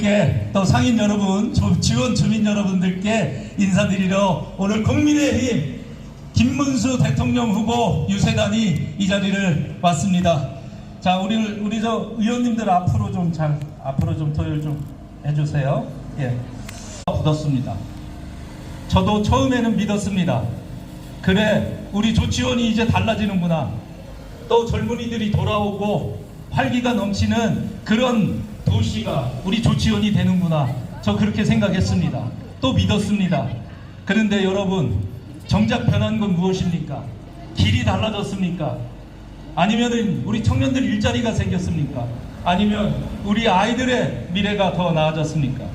여러분들께 또 상인 여러분, 지원 주민 여러분들께 인사드리러 오늘 국민의힘 김문수 대통령 후보 유세단이 이 자리를 왔습니다. 자, 우리 저 의원님들 앞으로 좀 토요일 좀 해주세요. 예, 굳었습니다. 저도 처음에는 믿었습니다. 그래, 우리 조치원이 이제 달라지는구나. 또 젊은이들이 돌아오고 활기가 넘치는 그런 도시가 우리 조치원이 되는구나. 저 그렇게 생각했습니다. 또 믿었습니다. 그런데 여러분, 정작 변한 건 무엇입니까? 길이 달라졌습니까? 아니면은 우리 청년들 일자리가 생겼습니까? 아니면 우리 아이들의 미래가 더 나아졌습니까?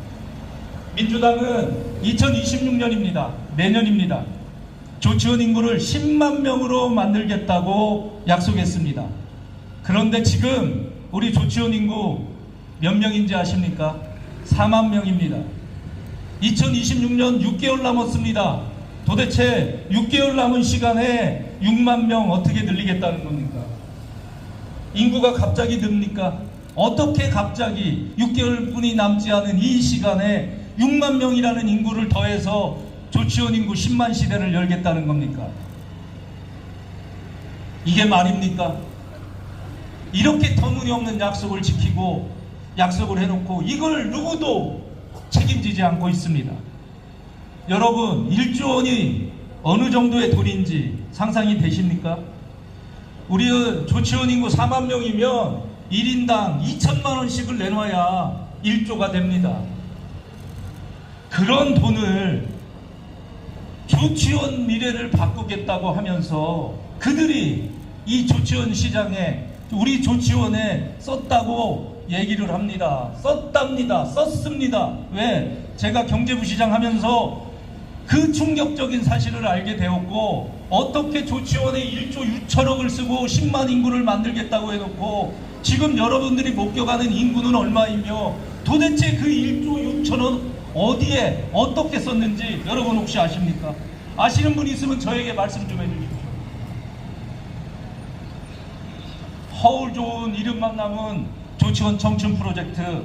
민주당은 2026년입니다. 내년입니다. 조치원 인구를 10만 명으로 만들겠다고 약속했습니다. 그런데 지금 우리 조치원 인구 몇 명인지 아십니까? 4만 명입니다. 2026년 6개월 남았습니다. 도대체 6개월 남은 시간에 6만 명 어떻게 늘리겠다는 겁니까? 인구가 갑자기 늡니까? 어떻게 갑자기 6개월뿐이 남지 않은 이 시간에 6만 명이라는 인구를 더해서 조치원 인구 10만 시대를 열겠다는 겁니까? 이게 말입니까? 이렇게 터무니없는 약속을 지키고 약속을 해놓고 이걸 누구도 책임지지 않고 있습니다. 여러분, 1조 원이 어느 정도의 돈인지 상상이 되십니까? 우리 조치원 인구 4만 명이면 1인당 2천만 원씩을 내놔야 1조가 됩니다. 그런 돈을 조치원 미래를 바꾸겠다고 하면서 그들이 이 조치원 시장에 우리 조치원에 썼다고 얘기를 합니다. 썼답니다. 썼습니다. 왜? 제가 경제부시장 하면서 그 충격적인 사실을 알게 되었고, 어떻게 조치원에 1조 6천억을 쓰고 10만 인구를 만들겠다고 해놓고 지금 여러분들이 목격하는 인구는 얼마이며 도대체 그 1조 6천억 어디에 어떻게 썼는지 여러분 혹시 아십니까? 아시는 분 있으면 저에게 말씀 좀 해주십시오. 허울 좋은 이름만 남은 조치원 청춘 프로젝트,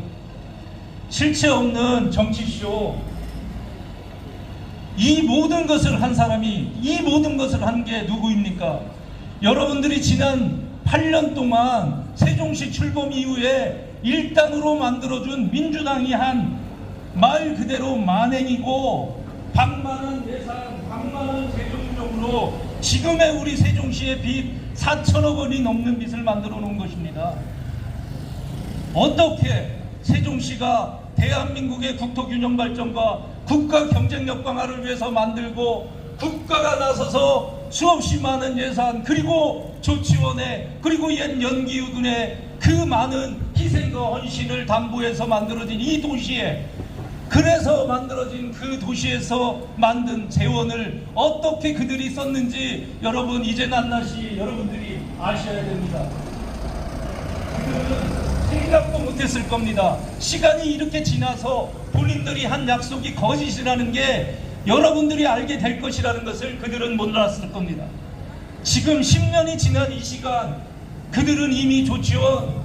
실체 없는 정치쇼, 이 모든 것을 한 사람이, 이 모든 것을 한 게 누구입니까? 여러분들이 지난 8년 동안 세종시 출범 이후에 일당으로 만들어준 민주당이 한 말 그대로 만행이고 방만한 예산, 방만한 재정적으로 지금의 우리 세종시의 빚 4천억 원이 넘는 빚을 만들어 놓은 것입니다. 어떻게 세종시가 대한민국의 국토균형 발전과 국가 경쟁력 강화를 위해서 만들고 국가가 나서서 수없이 많은 예산, 그리고 조치원에, 그리고 옛 연기후군의 그 많은 희생과 헌신을 담보해서 만들어진 이 도시에, 그래서 만들어진 그 도시에서 만든 재원을 어떻게 그들이 썼는지 여러분 이제 낱낱이 여러분들이 아셔야 됩니다. 그들은 생각도 못했을 겁니다. 시간이 이렇게 지나서 본인들이 한 약속이 거짓이라는 게 여러분들이 알게 될 것이라는 것을 그들은 몰랐을 겁니다. 지금 10년이 지난 이 시간 그들은 이미 조치원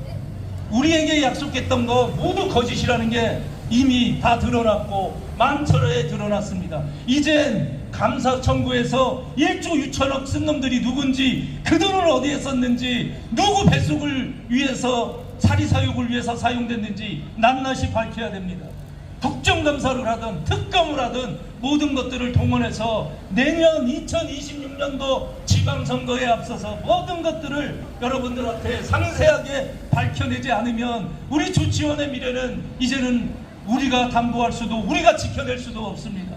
우리에게 약속했던 거 모두 거짓이라는 게 이미 다 드러났고 만천하에 드러났습니다. 이젠 감사 청구에서 1조 6천억 쓴 놈들이 누군지, 그 돈을 어디에 썼는지, 누구 배속을 위해서, 사리사욕을 위해서 사용됐는지 낱낱이 밝혀야 됩니다. 국정감사를 하든 특검을 하든 모든 것들을 동원해서 내년 2026년도 지방선거에 앞서서 모든 것들을 여러분들한테 상세하게 밝혀내지 않으면 우리 조치원의 미래는 이제는 우리가 담보할 수도, 우리가 지켜낼 수도 없습니다.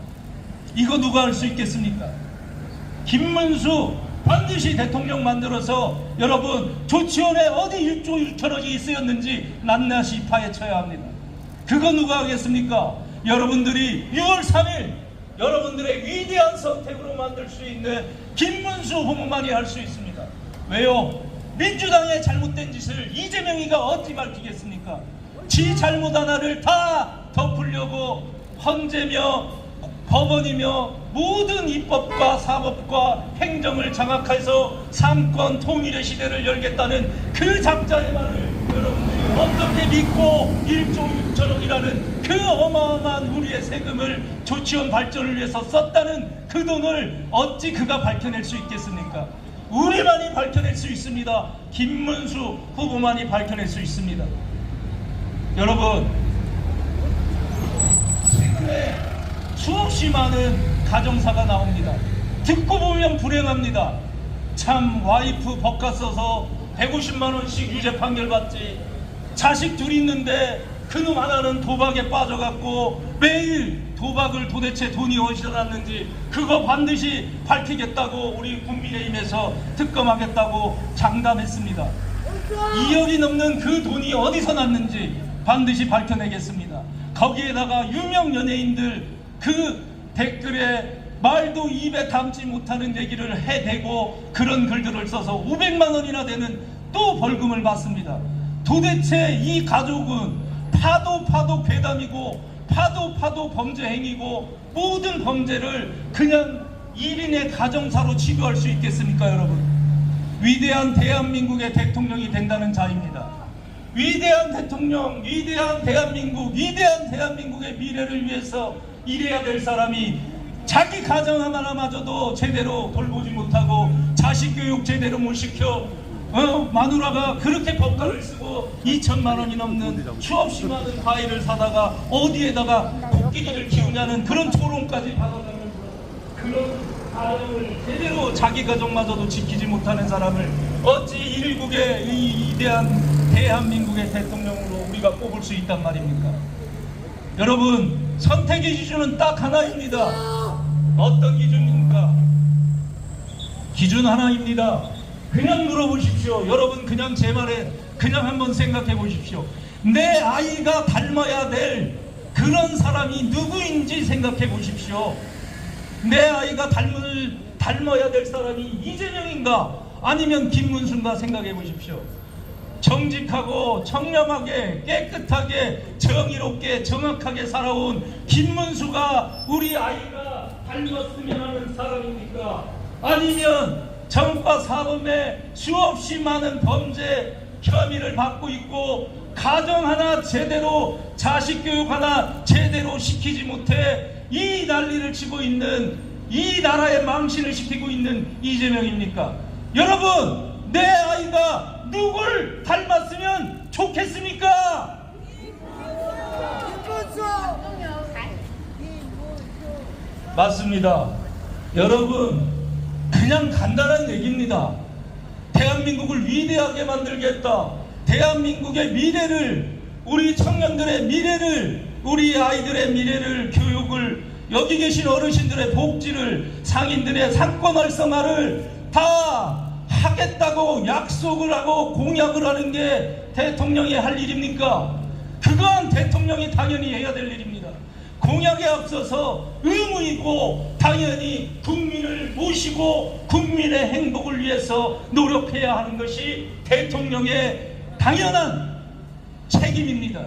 이거 누가 할 수 있겠습니까? 김문수 반드시 대통령 만들어서 여러분 조치원에 어디 1조 6천억이 쓰였는지 낱낱이 파헤쳐야 합니다. 그거 누가 하겠습니까? 여러분들이 6월 3일 여러분들의 위대한 선택으로 만들 수 있는 김문수 후보만이 할 수 있습니다. 왜요? 민주당의 잘못된 짓을 이재명이가 어찌 밝히겠습니까? 지 잘못 하나를 다 덮으려고 헌재며 법원이며 모든 입법과 사법과 행정을 장악해서 삼권 통일의 시대를 열겠다는 그 작자의 말을 여러분들이 어떻게 믿고 1조 6천억이라는 그 어마어마한 우리의 세금을 조치원 발전을 위해서 썼다는 그 돈을 어찌 그가 밝혀낼 수 있겠습니까? 우리만이 밝혀낼 수 있습니다. 김문수 후보만이 밝혀낼 수 있습니다. 여러분, 최근에 수없이 많은 가정사가 나옵니다. 듣고 보면 불행합니다. 참, 와이프 법가 써서 150만 원씩 유죄 판결 받지, 자식 둘 있는데 그놈 하나는 도박에 빠져갖고 매일 도박을 도대체 돈이 어디서 났는지 그거 반드시 밝히겠다고 우리 국민의힘에서 특검하겠다고 장담했습니다. 2억이 넘는 그 돈이 어디서 났는지 반드시 밝혀내겠습니다. 거기에다가 유명 연예인들 그 댓글에 말도 입에 담지 못하는 얘기를 해대고 그런 글들을 써서 500만 원이나 되는 또 벌금을 받습니다. 도대체 이 가족은 파도 괴담이고 파도 범죄 행위고 모든 범죄를 그냥 1인의 가정사로 치부할 수 있겠습니까, 여러분? 위대한 대한민국의 대통령이 된다는 자입니다. 위대한 대통령, 위대한 대한민국의 미래를 위해서 일해야 될 사람이 자기 가정 하나마저도 제대로 돌보지 못하고 자식 교육 제대로 못 시켜 마누라가 그렇게 법가를 쓰고 2천만 원이 넘는 수없이 많은 과일을 사다가 어디에다가 코끼리를 키우냐는 그런 조롱까지 받아가면서 그런 가정을 제대로 자기 가정마저도 지키지 못하는 사람을 어찌 일국의 이 위대한 대한민국의 대통령으로 우리가 뽑을 수 있단 말입니까? 여러분, 선택의 기준은 딱 하나입니다. 어떤 기준입니까? 기준 하나입니다. 그냥 물어보십시오. 여러분, 그냥 제 말에 그냥 한번 생각해 보십시오. 내 아이가 닮아야 될 그런 사람이 누구인지 생각해 보십시오. 내 아이가 닮아야 될 사람이 이재명인가 아니면 김문수인가 생각해 보십시오. 정직하고 청렴하게 깨끗하게 정의롭게 정확하게 살아온 김문수가 우리 아이가 닮았으면 하는 사람입니까? 아니면 정과 사범에 수없이 많은 범죄 혐의를 받고 있고 가정 하나 제대로 자식 교육 하나 제대로 시키지 못해 이 난리를 치고 있는 이 나라의 망신을 시키고 있는 이재명입니까? 여러분, 내 아이가 누굴 닮았으면 좋겠습니까? 맞습니다. 여러분, 그냥 간단한 얘기입니다. 대한민국을 위대하게 만들겠다. 대한민국의 미래를, 우리 청년들의 미래를, 우리 아이들의 미래를, 교육을, 여기 계신 어르신들의 복지를, 상인들의 상권 활성화를 다 하겠다고 약속을 하고 공약을 하는 게 대통령이 할 일입니까? 그건 대통령이 당연히 해야 될 일입니다. 공약에 앞서서 의무이고 당연히 국민을 모시고 국민의 행복을 위해서 노력해야 하는 것이 대통령의 당연한 책임입니다.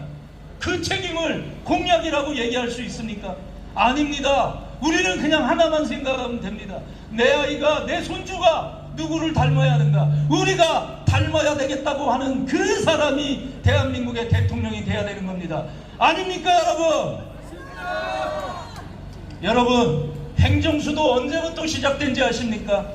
그 책임을 공약이라고 얘기할 수 있습니까? 아닙니다. 우리는 그냥 하나만 생각하면 됩니다. 내 아이가, 내 손주가 누구를 닮아야 하는가? 우리가 닮아야 되겠다고 하는 그 사람이 대한민국의 대통령이 돼야 되는 겁니다. 아닙니까, 여러분? 여러분, 행정수도 언제부터 시작된지 아십니까?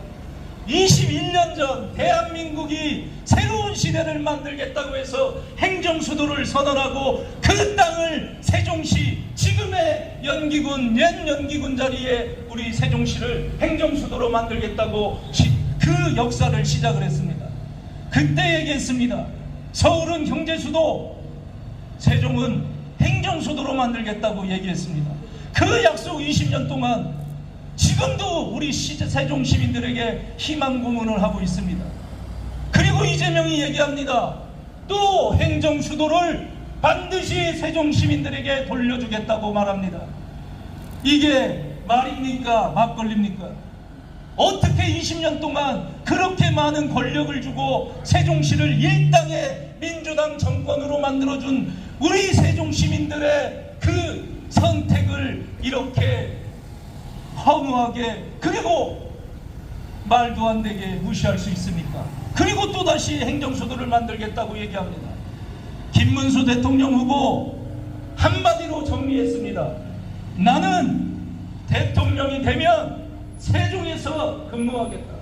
21년 전 대한민국이 새로운 시대를 만들겠다고 해서 행정수도를 선언하고 그 땅을 세종시, 지금의 연기군, 옛 연기군 자리에 우리 세종시를 행정수도로 만들겠다고 그 역사를 시작을 했습니다. 그때 얘기했습니다. 서울은 경제수도, 세종은 행정수도로 만들겠다고 얘기했습니다. 그 약속 20년 동안 지금도 우리 세종 시민들에게 희망 고문을 하고 있습니다. 그리고 이재명이 얘기합니다. 또 행정수도를 반드시 세종 시민들에게 돌려주겠다고 말합니다. 이게 말입니까? 막걸리입니까? 어떻게 20년 동안 그렇게 많은 권력을 주고 세종시를 일당의 민주당 정권으로 만들어준 우리 세종 시민들의 그 선택을 이렇게 허무하게, 그리고 말도 안 되게 무시할 수 있습니까? 그리고 또다시 행정수도를 만들겠다고 얘기합니다. 김문수 대통령 후보 한마디로 정리했습니다. 나는 대통령이 되면 세종에서 근무하겠다.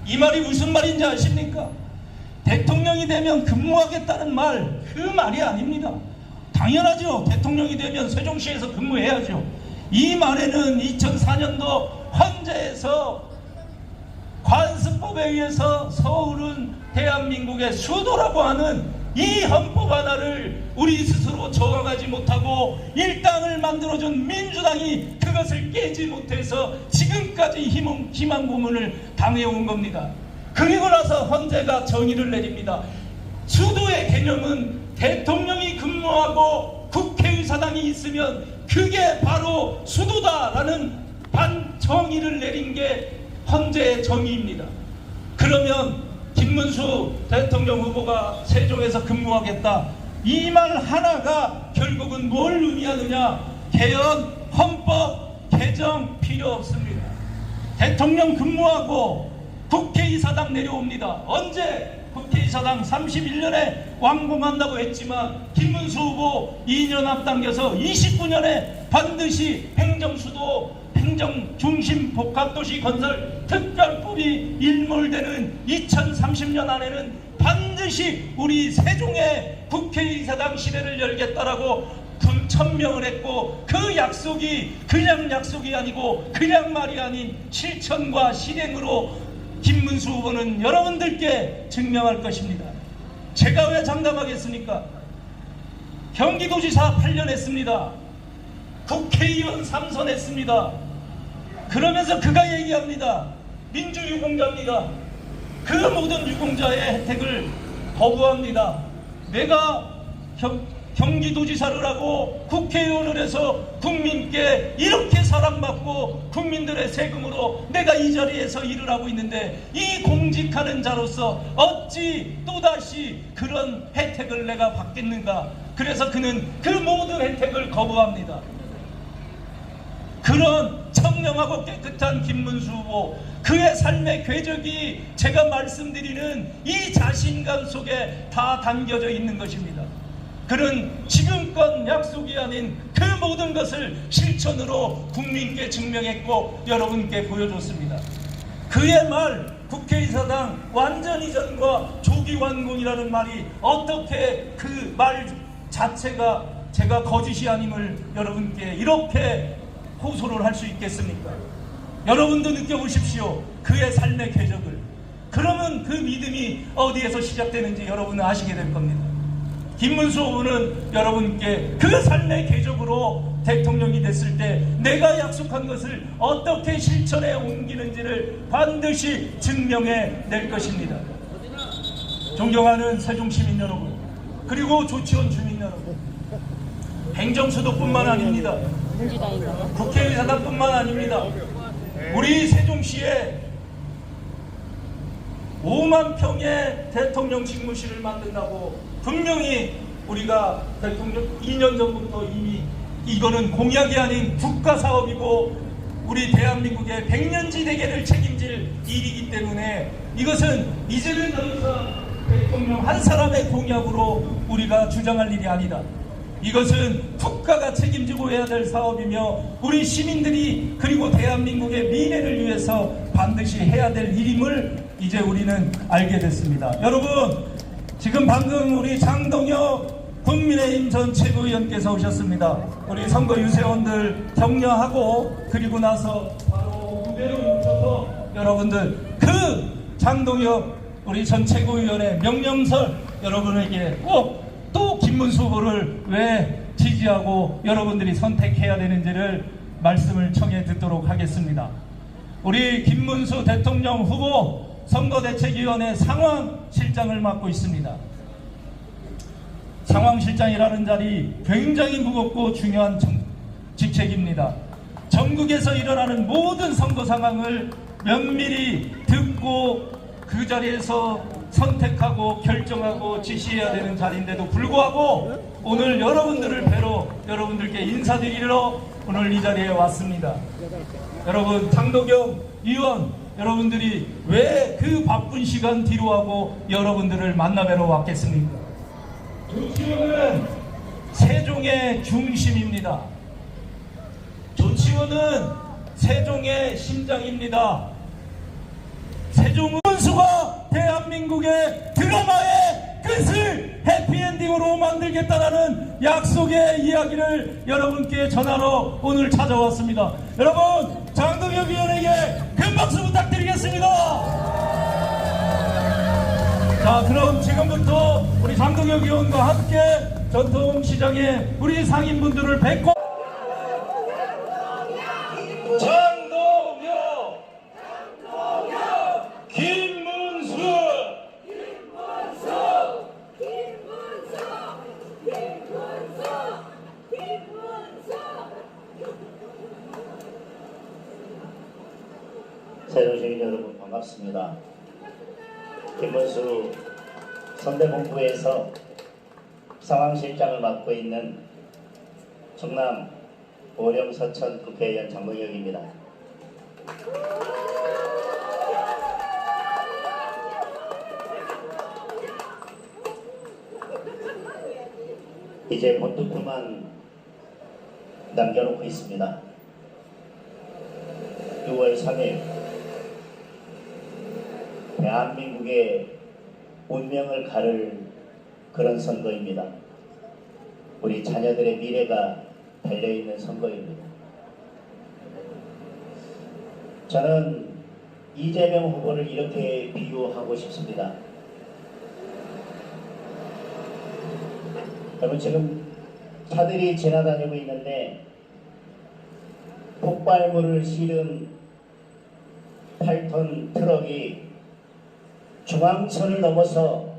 이 말이 무슨 말인지 아십니까? 대통령이 되면 근무하겠다는 말, 그 말이 아닙니다. 당연하죠. 대통령이 되면 세종시에서 근무해야죠. 이 말에는 2004년도 헌재에서 관습법에 의해서 서울은 대한민국의 수도라고 하는 이 헌법 하나를 우리 스스로 저항하지 못하고 일당을 만들어준 민주당이 그것을 깨지 못해서 지금까지 희망 고문을 당해온 겁니다. 그리고 나서 헌재가 정의를 내립니다. 수도의 개념은 대통령이 근무하고 국회의사당이 있으면 그게 바로 수도다라는 반정의를 내린 게 헌재의 정의입니다. 그러면 김문수 대통령 후보가 세종에서 근무하겠다, 이 말 하나가 결국은 뭘 의미하느냐? 개헌, 헌법 개정 필요 없습니다. 대통령 근무하고 국회의사당 내려옵니다. 언제? 국회의사당 31년에 완공한다고 했지만 김문수 후보 2년 앞당겨서 29년에 반드시 행정수도 행정중심 복합도시 건설 특별법이 일몰되는 2030년 안에는 반드시 우리 세종의 국회의사당 시대를 열겠다라고 천명을 했고, 그 약속이 그냥 약속이 아니고 그냥 말이 아닌 실천과 실행으로 김문수 후보는 여러분들께 증명할 것입니다. 제가 왜 장담하겠습니까? 경기도지사 8년 했습니다. 국회의원 3선 했습니다. 그러면서 그가 얘기합니다. 민주유공자입니다. 그 모든 유공자의 혜택을 거부합니다. 내가 경기도지사를 하고 국회의원을 해서 국민께 이렇게 사랑받고 국민들의 세금으로 내가 이 자리에서 일을 하고 있는데 이 공직하는 자로서 어찌 또다시 그런 혜택을 내가 받겠는가? 그래서 그는 그 모든 혜택을 거부합니다. 그런 청렴하고 깨끗한 김문수 후보, 그의 삶의 궤적이 제가 말씀드리는 이 자신감 속에 다 담겨져 있는 것입니다. 그는 지금껏 약속이 아닌 그 모든 것을 실천으로 국민께 증명했고 여러분께 보여줬습니다. 그의 말, 국회의사당 완전 이전과 조기 완공이라는 말이 어떻게 그 말 자체가 제가 거짓이 아님을 여러분께 이렇게 호소를 할 수 있겠습니까? 여러분도 느껴보십시오. 그의 삶의 궤적을. 그러면 그 믿음이 어디에서 시작되는지 여러분은 아시게 될 겁니다. 김문수 후보는 여러분께 그 삶의 궤적으로 대통령이 됐을 때 내가 약속한 것을 어떻게 실천에 옮기는지를 반드시 증명해 낼 것입니다. 존경하는 세종시민 여러분, 그리고 조치원 주민 여러분, 행정수도뿐만 아닙니다. 국회의사당뿐만 아닙니다. 우리 세종시에 5만 평의 대통령 직무실을 만든다고 분명히 우리가 대통령 2년 전부터 이미 이거는 공약이 아닌 국가사업이고 우리 대한민국의 백년지대계를 책임질 일이기 때문에 이것은 이재명 당선 대통령 한 사람의 공약으로 우리가 주장할 일이 아니다. 이것은 국가가 책임지고 해야 될 사업이며 우리 시민들이 그리고 대한민국의 미래를 위해서 반드시 해야 될 일임을 이제 우리는 알게 됐습니다. 여러분, 지금 방금 우리 장동혁 국민의힘 전 최고위원께서 오셨습니다. 우리 선거 유세원들 격려하고 그리고 나서 바로 무대로 뭉쳐서 여러분들 그 장동혁 우리 전 최고위원의 명령설 여러분에게 꼭 또 김문수 후보를 왜 지지하고 여러분들이 선택해야 되는지를 말씀을 청해 듣도록 하겠습니다. 우리 김문수 대통령 후보 선거대책위원회 상황실장을 맡고 있습니다. 상황실장이라는 자리 굉장히 무겁고 중요한 직책입니다. 전국에서 일어나는 모든 선거 상황을 면밀히 듣고 그 자리에서 선택하고 결정하고 지시해야 되는 자리인데도 불구하고 오늘 여러분들을 뵈러 여러분들께 인사드리러 오늘 이 자리에 왔습니다. 여러분, 장동영 의원 여러분들이 왜 그 바쁜 시간 뒤로하고 여러분들을 만나 뵈러 왔겠습니까? 조치원은 세종의 중심입니다. 조치원은 세종의 심장입니다. 세종은 수가 대한민국의 드라마의 끝을 해피엔딩으로 만들겠다라는 약속의 이야기를 여러분께 전하러 오늘 찾아왔습니다. 여러분, 장동혁 위원에게 큰 박수 부탁드리겠습니다. 자, 그럼 지금부터 우리 장동혁 위원과 함께 전통시장의 우리 상인분들을 뵙고 장동혁, 김문수, 세종시민 여러분 반갑습니다. 김문수 선대본부에서 상황실장을 맡고 있는 충남 오령 서천 국회의원 장동혁입니다. 이제 본투표만 남겨놓고 있습니다. 6월 3일 대한민국의 운명을 가를 그런 선거입니다. 우리 자녀들의 미래가 달려있는 선거입니다. 저는 이재명 후보를 이렇게 비유하고 싶습니다. 여러분, 지금 차들이 지나다니고 있는데 폭발물을 실은 8톤 트럭이 중앙선을 넘어서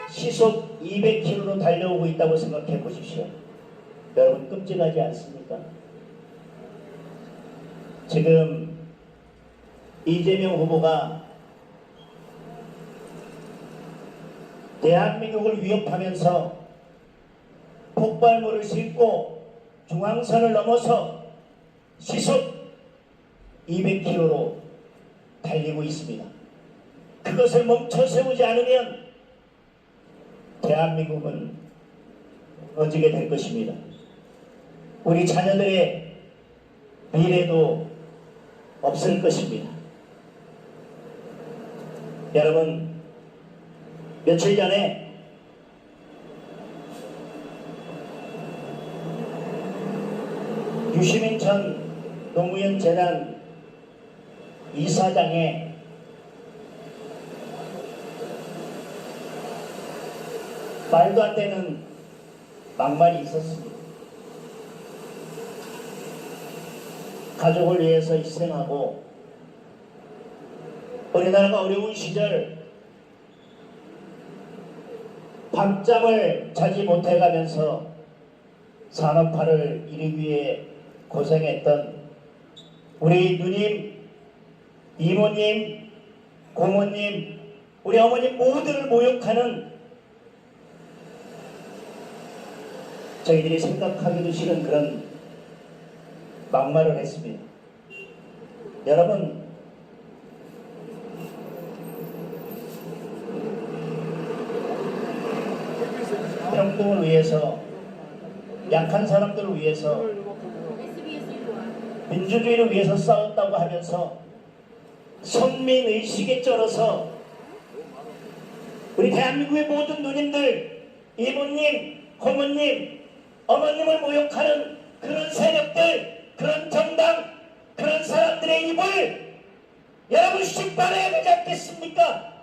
시속 200km로 달려오고 있다고 생각해 보십시오. 여러분, 끔찍하지 않습니까? 지금 이재명 후보가 대한민국을 위협하면서 폭발물을 싣고 중앙선을 넘어서 시속 200km로 달리고 있습니다. 그것을 멈춰 세우지 않으면 대한민국은 어지게 될 것입니다. 우리 자녀들의 미래도 없을 것입니다. 여러분, 며칠 전에 유시민 전 노무현 재단 이사장의 말도 안 되는 막말이 있었습니다. 가족을 위해서 희생하고 우리나라가 어려운 시절 밤잠을 자지 못해가면서 산업화를 이루기 위해 고생했던 우리 누님, 이모님, 고모님, 우리 어머님 모두를 모욕하는, 저희들이 생각하기도 싫은 그런 막말을 했습니다. 여러분, 평등을 위해서, 약한 사람들을 위해서, 민주주의를 위해서 싸웠다고 하면서 선민의식에 쩔어서 우리 대한민국의 모든 누님들, 이모님, 고모님, 어머님을 모욕하는 그런 세력들, 그런 정당, 그런 사람들의 입을 여러분 씩발해야 되지 않겠습니까?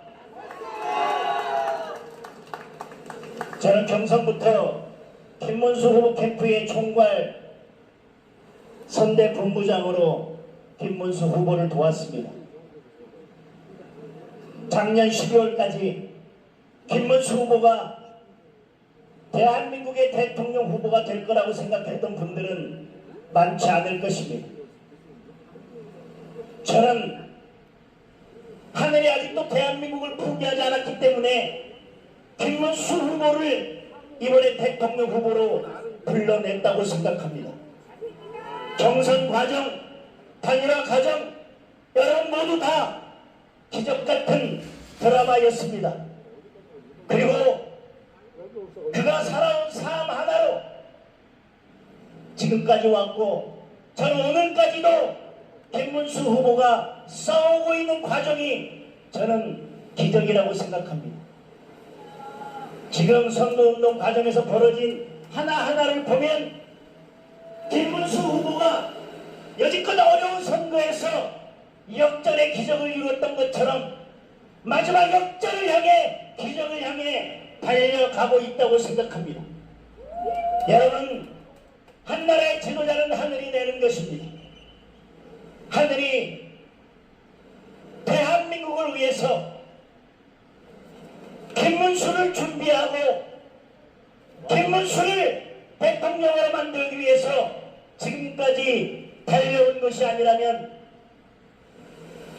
저는 경선부터 김문수 후보 캠프의 총괄 선대 본부장으로 김문수 후보를 도왔습니다. 작년 12월까지 김문수 후보가 대한민국의 대통령 후보가 될 거라고 생각했던 분들은 많지 않을 것입니다. 저는 하늘이 아직도 대한민국을 포기하지 않았기 때문에 김문수 후보를 이번에 대통령 후보로 불러냈다고 생각합니다. 경선 과정, 단일화 과정, 여러분 모두 다 기적같은 드라마였습니다. 그리고 그가 살아온 삶 하나로 지금까지 왔고, 저는 오늘까지도 김문수 후보가 싸우고 있는 과정이 저는 기적이라고 생각합니다. 지금 선거운동 과정에서 벌어진 하나하나를 보면 김문수 후보가 여지껏 어려운 선거에서 역전의 기적을 이루었던 것처럼 마지막 역전을 향해, 기적을 향해 달려가고 있다고 생각합니다. 여러분, 한나라의 지도자는 하늘이 내는 것입니다. 하늘이 대한민국을 위해서 김문수를 준비하고 김문수를 대통령으로 만들기 위해서 지금까지 달려온 것이 아니라면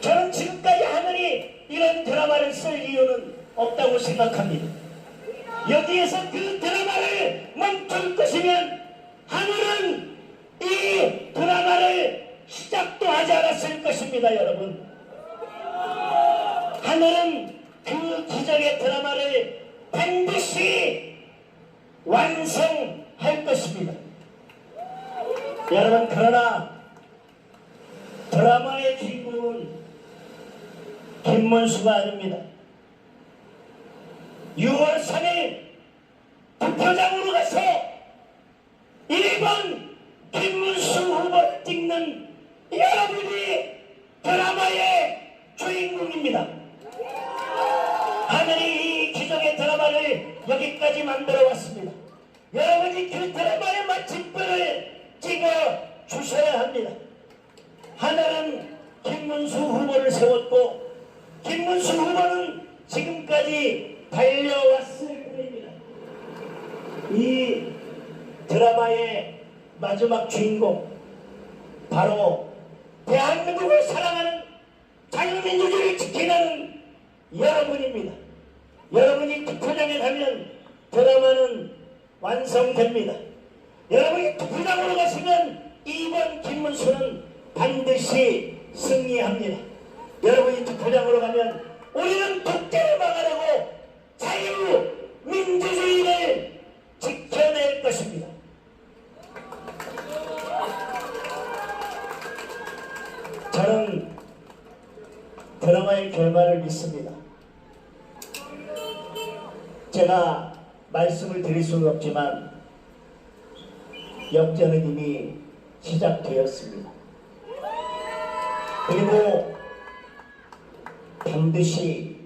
저는 지금까지 하늘이 이런 드라마를 쓸 이유는 없다고 생각합니다. 여기에서 그 드라마를 멈출 것이면 하늘은 이 드라마를 시작도 하지 않았을 것입니다. 여러분, 하늘은 그 기적의 드라마를 반드시 완성할 것입니다. 여러분, 그러나 드라마의 주인공은 김문수가 아닙니다. 6월 3일 투표장으로 가서 1번 김문수 후보를 찍는 여러분이 드라마의 주인공입니다. 하늘이 이 기적의 드라마를 여기까지 만들어 왔습니다. 여러분이 그 드라마의 마침표를 찍어 주셔야 합니다. 하늘은 김문수 후보를 세웠고 김문수 후보는 지금까지 달려왔을 뿐입니다. 이 드라마의 마지막 주인공, 바로 대한민국을 사랑하는 자유민주주의를 지키는 여러분입니다. 여러분이 투표장에 가면 드라마는 완성됩니다. 여러분이 투표장으로 가시면 2번 김문수는 반드시 승리합니다. 여러분이 투표장으로 가면 우리는 독재를 막아내고 자유민주주의를 지켜낼 것입니다. 저는 드라마의 결말을 믿습니다. 제가 말씀을 드릴 수는 없지만 역전은 이미 시작되었습니다. 그리고 반드시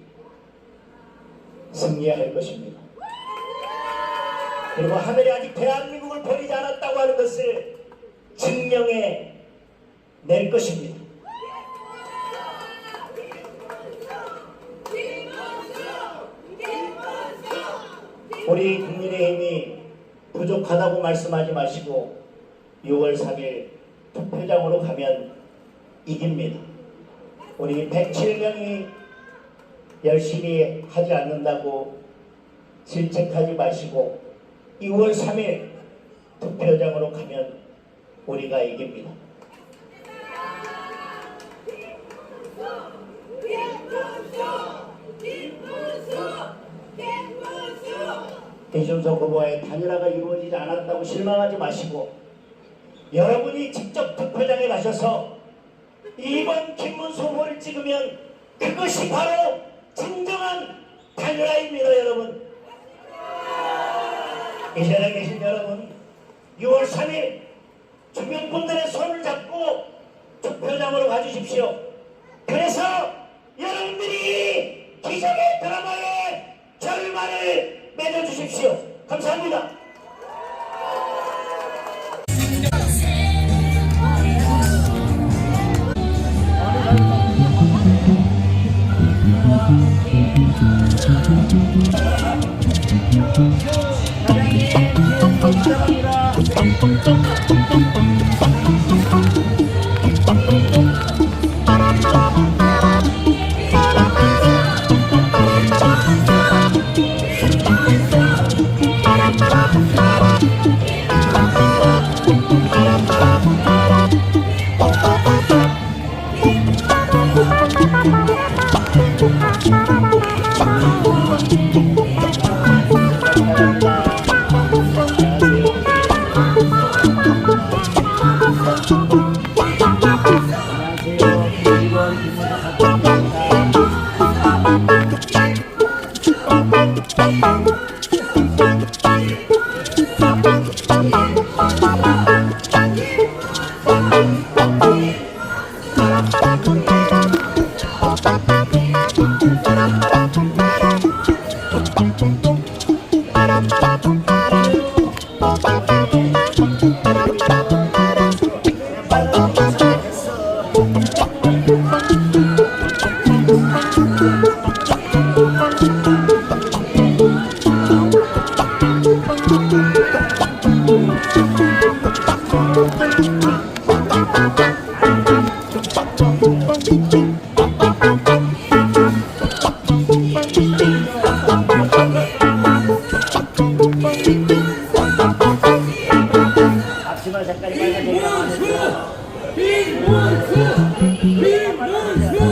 승리할 것입니다. 그리고 하늘이 아직 대한민국을 버리지 않았다고 하는 것을 증명해 낼 것입니다. 우리 국민의힘이 부족하다고 말씀하지 마시고 6월 3일 투표장으로 가면 이깁니다. 우리 107명이 열심히 하지 않는다고 질책하지 마시고 6월 3일 투표장으로 가면 우리가 이깁니다. 이준석 후보의 단일화가 이루어지지 않았다고 실망하지 마시고 여러분이 직접 투표장에 가셔서 2번 김문수 후보를 찍으면 그것이 바로 진정한 단일화입니다. 여러분, 이 자리에 계신 여러분, 6월 3일 주변 분들의 손을 잡고 투표장으로 가주십시오. 그래서 여러분들이 기적의 드라마의 결말을 맺어주십시오. 감사합니다. 감사합니다. 앞치마 색깔이 빨간색이라 많은데요.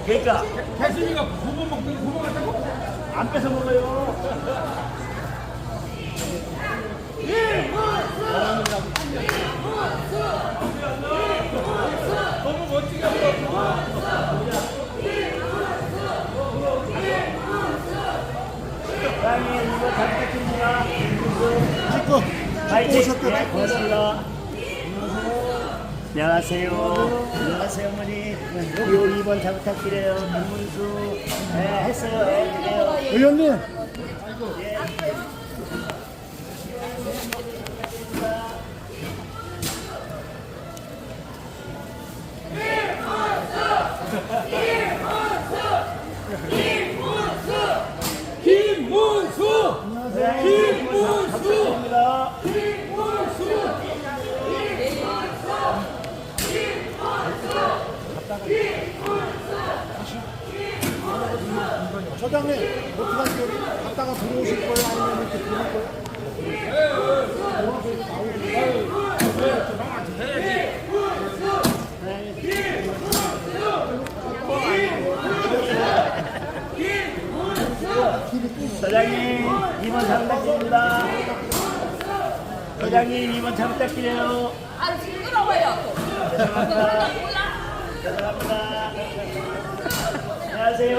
그러니까 개순이가 고구 먹더니 고구 갖다고 안 뺏어 먹어요. 너무 멋지게 하고 사장님 이거 잘 부탁드립니다. 파이팅. 네, 고맙습니다. 안녕하세요. 안녕하세요, 어머니. 요 2번 잘 부탁드려요. 김문수. 네, 했어요. 네, 그래요. 의원님. 부탁드립니다. 저장에 어떻게 하세요? 갔다가 들어오실 거예요? 아니면 이렇게 들어올 거예요? 사장님, 이번 잘 부탁드립니다. 사장님, 이번 잘 부탁드려요. 아, 징그러워요. 죄송합니다. 몰라. 죄송합니다. 안녕하세요.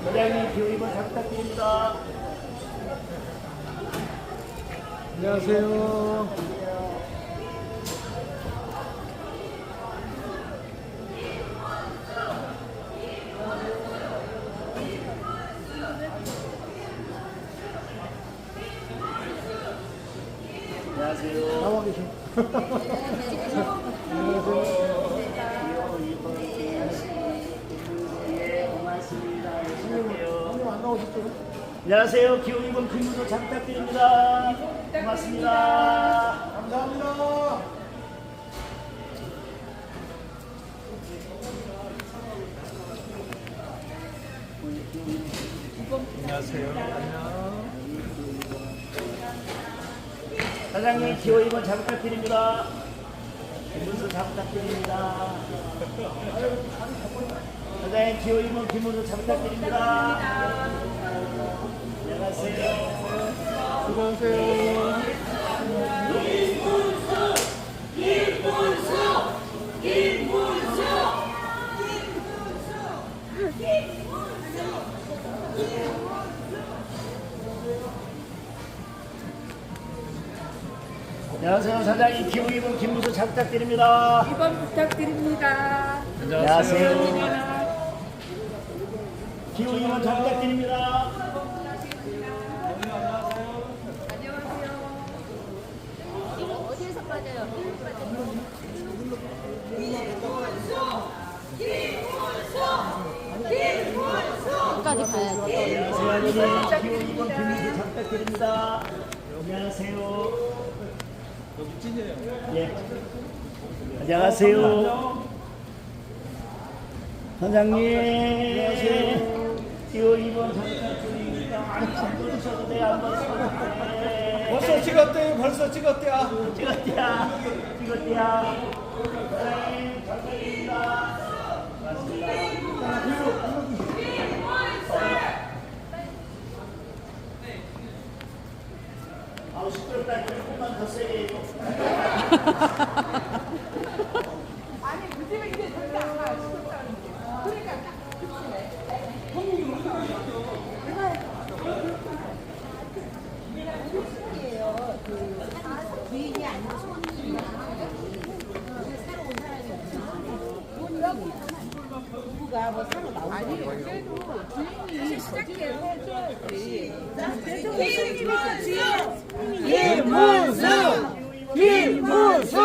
사장님, 기호 2번 잘 부탁드립니다. 안녕하세요. 안녕하세요. 나와 계셔. 안 나오셨죠? 안녕하세요. 기호 2번 김문호 잘 부탁드립니다. 고맙습니다. 감사합니다. 사장님, 기호 2번 잘 부탁드립니다. 김문수 잘 부탁드립니다. 사장님, 기호 2번 김문수 잘 부탁드립니다. 안녕하세요. 수고하세요. 안녕하세요. 사장님, 기호 2번 김문수 잘 부탁드립니다. 2번 부탁드립니다. 안녕하세요. 기호 2번 잘 부탁드립니다. 어디에서 빠져요? 끝까지 가야지. 안녕하세요. 기호 2번 김문수 잘 부탁드립니다. 안녕하세요. 예. 안녕하세요. 사장님. 안녕하세요. 기호 2번 잘 부탁드립니다. 안 부르셔도 돼요. 안 부르셔도 돼. 벌써 찍었대요. 벌써 찍었대요. 찍었대야. 찍었대야. 사장님, 잘 부탁드립니다. 고맙습니다. 아우, 시끄럽다. 조금만 더 세게 해줘. 아니, 그 집에 이제 절대 안 가. 시끄럽다는 게. 그러니까 딱 주인이 아니고 손님이랑 새로 온 사람이 없어. 부부가 뭐 새로 나오는 아니, 그래도 주인이 시작해서 해줘야지. 김문수! 김문수! 김문수!